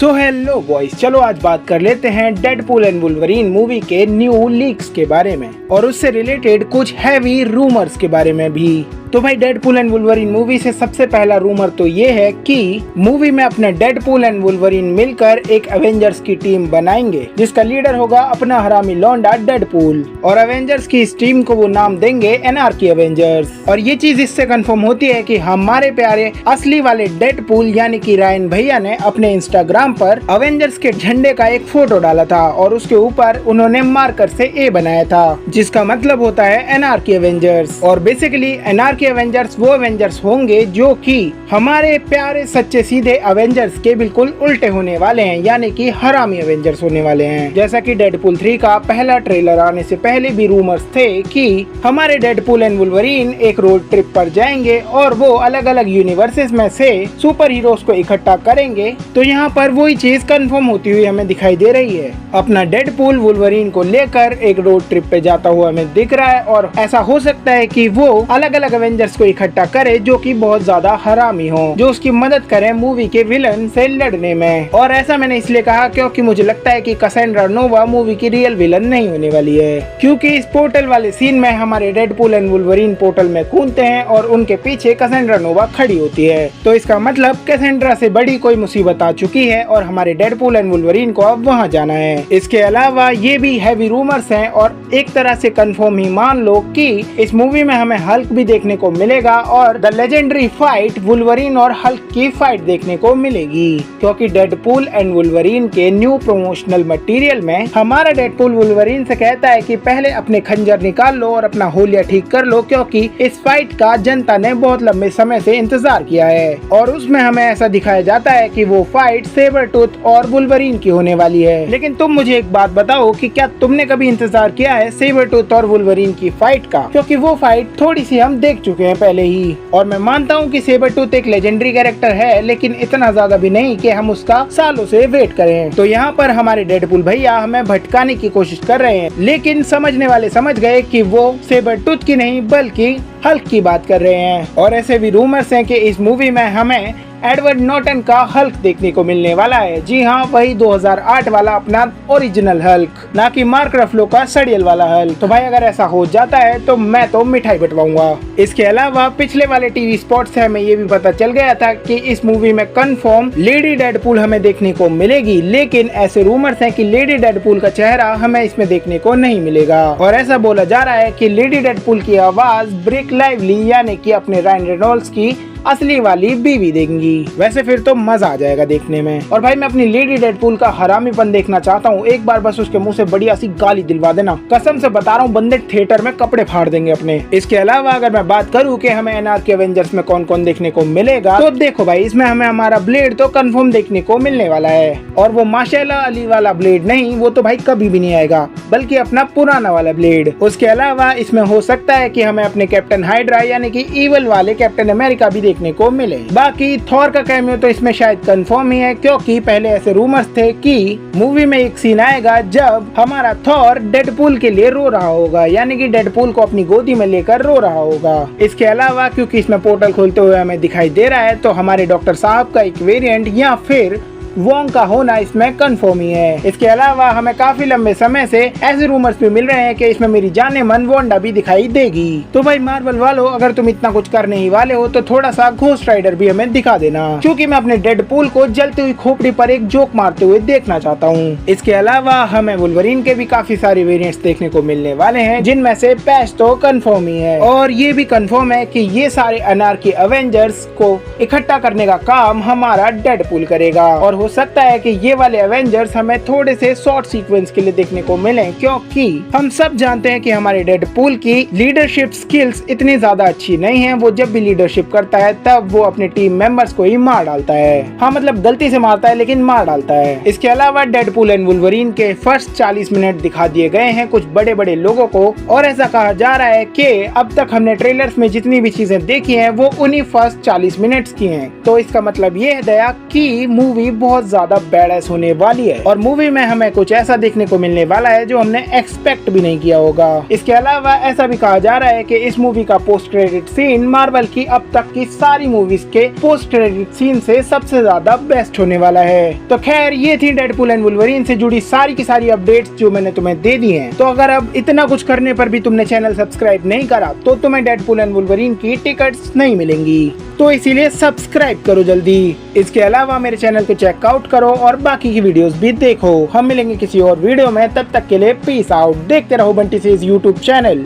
So hello boys, चलो आज बात कर लेते हैं डेडपूल एंड वुल्वरीन मूवी के न्यू लीक्स के बारे में और उससे रिलेटेड कुछ हैवी रूमर्स के बारे में भी। तो भाई डेडपूल एंड वुल्वरीन मूवी से सबसे पहला रूमर तो ये है कि मूवी में अपने डेडपूल एंड वुल्वरीन मिलकर एक एवेंजर्स की टीम बनाएंगे जिसका लीडर होगा अपना हरामी लौंडा डेडपूल, और एवेंजर्स की इस टीम को वो नाम देंगे एनार्की एवेंजर्स। और ये चीज इससे कंफर्म होती है कि हमारे प्यारे असली वाले डेडपूल यानी कि रायन भैया ने अपने इंस्टाग्राम पर एवेंजर्स के झंडे का एक फोटो डाला था और उसके ऊपर उन्होंने मार्कर से ए बनाया था जिसका मतलब होता है एनार्की एवेंजर्स। और बेसिकली एनार्की एवेंजर्स वो एवेंजर्स होंगे जो कि हमारे प्यारे सच्चे सीधे एवेंजर्स के बिल्कुल उल्टे होने वाले हैं, यानी कि हरामी एवेंजर्स होने वाले हैं। जैसा कि डेडपूल 3 का पहला ट्रेलर आने से पहले भी रूमर्स थे कि हमारे डेडपूल एंड वुल्वरीन एक रोड ट्रिप पर जाएंगे और वो अलग अलग यूनिवर्सेस में से सुपर हीरोज को इकट्ठा करेंगे। तो यहाँ पर वही चीज कंफर्म होती हुई हमें दिखाई दे रही है। अपना डेडपूल वुल्वरीन को लेकर एक रोड ट्रिप पे जाता हुआ हमें दिख रहा है और ऐसा हो सकता है कि वो अलग अलग एवेंजर्स को इकट्ठा करे जो कि बहुत ज्यादा हरामी हो, जो उसकी मदद करे मूवी के विलन से लड़ने में। और ऐसा मैंने इसलिए कहा क्योंकि मुझे लगता है कि कैसेंड्रा नोवा मूवी की रियल विलन नहीं होने वाली है, क्योंकि इस पोर्टल वाले सीन में हमारे डेडपूल एंड वुल्वरीन पोर्टल में कूदते हैं और उनके पीछे कैसेंड्रा नोवा खड़ी होती है। तो इसका मतलब कैसेंड्रा से बड़ी कोई मुसीबत आ चुकी है और हमारे डेडपूल एंड वुल्वरीन को अब वहाँ जाना है। इसके अलावा ये भी हैवी रूमर्स हैं और एक तरह से कंफर्म ही मान लो कि इस मूवी में हमें हल्क भी देखने को मिलेगा और द लेजेंडरी फाइट वुल्वरीन और हल्क की फाइट देखने को मिलेगी, क्योंकि डेडपूल एंड वुल्वरीन के न्यू प्रमोशनल मटेरियल में हमारा डेडपूल वुल्वरीन से कहता है कि पहले अपने खंजर निकाल लो और अपना होलिया ठीक कर लो, क्योंकि इस फाइट का जनता ने बहुत लंबे समय से इंतजार किया है। और उसमें हमें ऐसा दिखाया जाता है कि वो फाइट सेबरटूथ और वुल्वरीन की होने वाली है। लेकिन तुम मुझे एक बात बताओ कि क्या तुमने कभी इंतजार किया है सेबरटूथ और वुल्वरीन की फाइट का? क्योंकि वो फाइट थोड़ी सी हम देख चुके हैं पहले ही, और मैं मानता हूँ कि सेबरटूथ एक लेजेंडरी कैरेक्टर है, लेकिन इतना ज्यादा भी नहीं कि हम उसका सालों से वेट करें। तो यहाँ पर हमारे डेडपूल भैया हमें भटकाने की कोशिश कर रहे हैं, लेकिन समझने वाले समझ गए कि वो सेबरटूथ की नहीं बल्कि हल्क की बात कर रहे हैं। और ऐसे भी रूमर्स हैं कि इस मूवी में हमें एडवर्ड नॉर्टन का हल्क देखने को मिलने वाला है। जी हाँ, वही 2008 वाला अपना ओरिजिनल हल्क, ना कि मार्क रफलो का सड़ियल वाला हल्क। तो भाई अगर ऐसा हो जाता है तो मैं तो मिठाई बंटवाऊंगा। इसके अलावा पिछले वाले टीवी स्पॉट से हमें ये भी पता चल गया था कि इस मूवी में कंफर्म लेडी डेडपूल हमें देखने को मिलेगी, लेकिन ऐसे रूमर्स हैं कि लेडी डेडपूल का चेहरा हमें इसमें देखने को नहीं मिलेगा। और ऐसा बोला जा रहा है कि लेडी डेडपूल की आवाज ब्रेक लाइवली यानी कि अपने रायन रेनॉल्ड्स की असली वाली बीवी देंगी। वैसे फिर तो मजा आ जाएगा देखने में। और भाई मैं अपनी लेडी डेडपूल का हरामीपन देखना चाहता हूँ। एक बार बस उसके मुंह से बढ़िया सी गाली दिलवा देना, कसम से बता रहा हूँ, बंदे थिएटर में कपड़े फाड़ देंगे अपने। इसके अलावा अगर मैं बात करूँ कि हमें एनार्की एवेंजर्स में कौन कौन देखने को मिलेगा, तो देखो भाई इसमें हमें हमारा ब्लेड तो कंफर्म देखने को मिलने वाला है, और वो माशाल्लाह अली वाला ब्लेड नहीं, वो तो भाई कभी भी नहीं आएगा, बल्कि अपना पुराना वाला ब्लेड। उसके अलावा इसमें हो सकता है कि हमें अपने कैप्टन हाइड्रा यानी कि ईवल वाले कैप्टन अमेरिका भी देखने को मिले। बाकी थॉर का कैमियो तो इसमें शायद कंफर्म ही है, क्योंकि पहले ऐसे रूमर्स थे कि मूवी में एक सीन आएगा जब हमारा थॉर डेडपूल के लिए रो रहा होगा, यानी कि डेडपूल को अपनी गोदी में लेकर रो रहा होगा। इसके अलावा क्योंकि इसमें पोर्टल खोलते हुए हमें दिखाई दे रहा है, तो हमारे डॉक्टर साहब का एक वेरिएंट या फिर वोंग का होना इसमें कंफर्म ही है। इसके अलावा हमें काफी लंबे समय से ऐसे रूमर्स भी मिल रहे हैं कि इसमें मेरी जाने मन वांडा भी दिखाई देगी। तो भाई मार्वल वालों, अगर तुम इतना कुछ करने ही वाले हो तो थोड़ा सा घोस्ट राइडर भी हमें दिखा देना, क्योंकि मैं अपने डेडपूल को जलती हुई खोपड़ी पर एक जोक मारते हुए देखना चाहता हूँ। इसके अलावा हमें वुल्वरीन के भी काफी सारे वेरिएंट्स देखने को मिलने वाले हैं, जिनमें से पैच तो कंफर्म ही है, और ये भी कंफर्म है कि ये सारे एनार्की एवेंजर्स को इकट्ठा करने का काम हमारा डेडपूल करेगा। और हो सकता है कि ये वाले एवेंजर्स हमें थोड़े से शॉर्ट सीक्वेंस के लिए देखने को मिले, क्योंकि हम सब जानते हैं कि हमारे डेडपूल की लीडरशिप स्किल्स इतनी ज्यादा अच्छी नहीं है। वो जब भी लीडरशिप करता है तब वो अपने टीम मेंबर्स को ही मार डालता है। हाँ, मतलब गलती से मारता है लेकिन मार डालता है। इसके अलावा डेडपूल एंड वुल्वरीन के फर्स्ट 40 मिनट दिखा दिए गए हैं कुछ बड़े बड़े लोगों को, और ऐसा कहा जा रहा है कि अब तक हमने ट्रेलर्स में जितनी भी चीजें देखी हैं वो उन्हीं फर्स्ट 40 मिनट्स की हैं। तो इसका मतलब ये है दया कि मूवी बहुत ज्यादा बैडएस होने वाली है और मूवी में हमें कुछ ऐसा देखने को मिलने वाला है जो हमने एक्सपेक्ट भी नहीं किया होगा। इसके अलावा ऐसा भी कहा जा रहा है कि इस मूवी का पोस्ट क्रेडिट सीन मार्वल की अब तक की सारी मूवीज के पोस्ट क्रेडिट सीन से सबसे ज्यादा बेस्ट होने वाला है। तो खैर ये थी डेडपूल एंड वुल्वरीन से जुड़ी सारी की सारी अपडेट्स जो मैंने तुम्हें दे दी हैं। तो अगर अब इतना कुछ करने पर भी तुमने चैनल सब्सक्राइब नहीं करा तो तुम्हें डेडपूल एंड वुल्वरीन की टिकट्स नहीं मिलेंगी, तो इसीलिए सब्सक्राइब करो जल्दी। इसके अलावा मेरे चैनल को चेकआउट करो और बाकी की वीडियोस भी देखो। हम मिलेंगे किसी और वीडियो में, तब तक के लिए पीस आउट। देखते रहो बंटी सेज यूट्यूब चैनल।